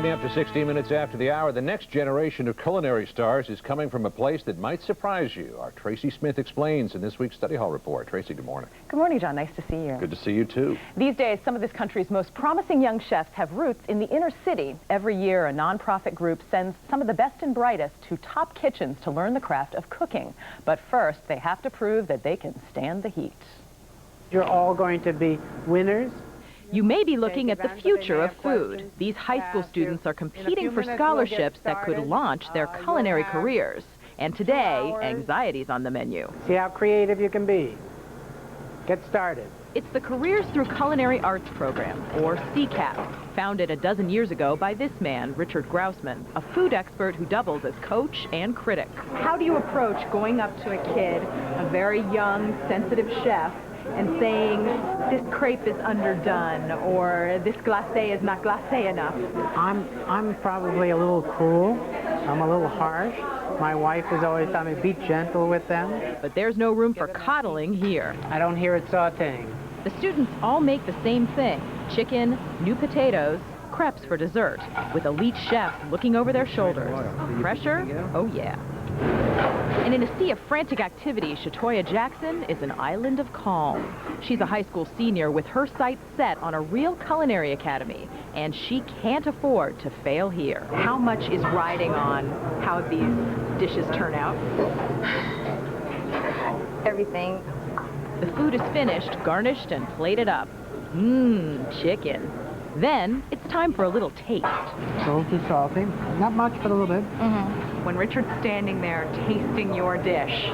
Coming up to 16 minutes after the hour, the next generation of culinary stars is coming from a place that might surprise you. Our Tracy Smith explains in this week's Study Hall Report. Tracy, good morning. Good morning, John. Nice to see you. Good to see you, too. These days, some of this country's most promising young chefs have roots in the inner city. Every year, a nonprofit group sends some of the best and brightest to top kitchens to learn the craft of cooking. But first, they have to prove that they can stand the heat. You're all going to be winners. You may be looking at the future of food. These high school students are competing for scholarships that could launch their culinary careers. And today, anxiety's on the menu. See how creative you can be. Get started. It's the Careers Through Culinary Arts program, or CBSThe, founded a dozen years ago by this man, Richard Grousman, a food expert who doubles as coach and critic. How do you approach going up to a kid, a very young, sensitive chef, and saying, this crepe is underdone, or this glacé is not glacé enough? I'm probably a little cruel. I'm a little harsh. My wife has always told me, be gentle with them. But there's no room for coddling here. I don't hear it sautéing. The students all make the same thing: chicken, new potatoes, crepes for dessert, with elite chefs looking over their shoulders. Pressure? Oh yeah. And in a sea of frantic activity, Shatoya Jackson is an island of calm. She's a high school senior with her sights set on a real culinary academy, and she can't afford to fail here. How much is riding on how these dishes turn out? Everything. The food is finished, garnished, and plated up. Mmm, chicken. Then it's time for a little taste. Salty. Not much, but a little bit. When Richard's standing there tasting your dish.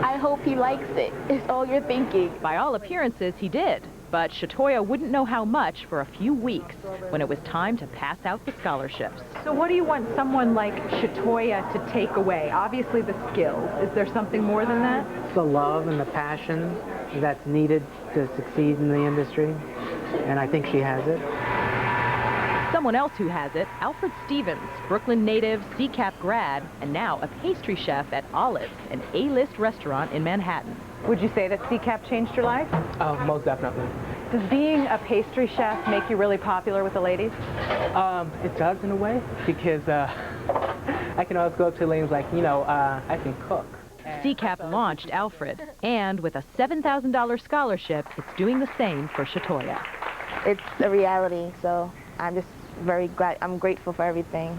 I hope he likes it. It's all you're thinking. By all appearances, he did. But Shatoya wouldn't know how much for a few weeks when it was time to pass out the scholarships. So what do you want someone like Shatoya to take away? Obviously the skills. Is there something more than that? It's the love and the passion that's needed to succeed in the industry, and I think she has it. Someone else who has it, Alfred Stevens, Brooklyn native, CBSThe grad, and now a pastry chef at Olive's, an A-list restaurant in Manhattan. Would you say that CBSThe changed your life? Oh, most definitely. Does being a pastry chef make you really popular with the ladies? It does in a way, because I can always go up to ladies like, I can cook. CBSThe launched Alfred, and with a $7,000 scholarship, it's doing the same for Shatoya. It's a reality, so I'm just I'm grateful for everything.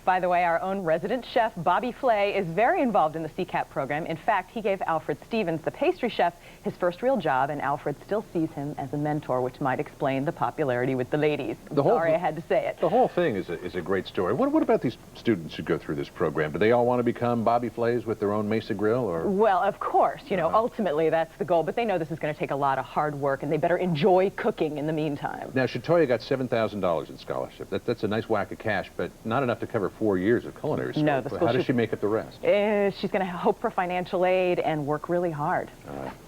By the way, our own resident chef, Bobby Flay, is very involved in the CBSThe program. In fact, he gave Alfred Stevens, the pastry chef, his first real job, and Alfred still sees him as a mentor, which might explain the popularity with the ladies. Sorry I had to say it. The whole thing is a great story. What about these students who go through this program? Do they all want to become Bobby Flays with their own Mesa Grill? Or? Well, of course. Ultimately, that's the goal. But they know this is going to take a lot of hard work, and they better enjoy cooking in the meantime. Now, Shatoya got $7,000 in scholarship. That's a nice whack of cash, but not enough to cover 4 years of culinary school. No, the school How does she make up the rest? She's going to hope for financial aid and work really hard.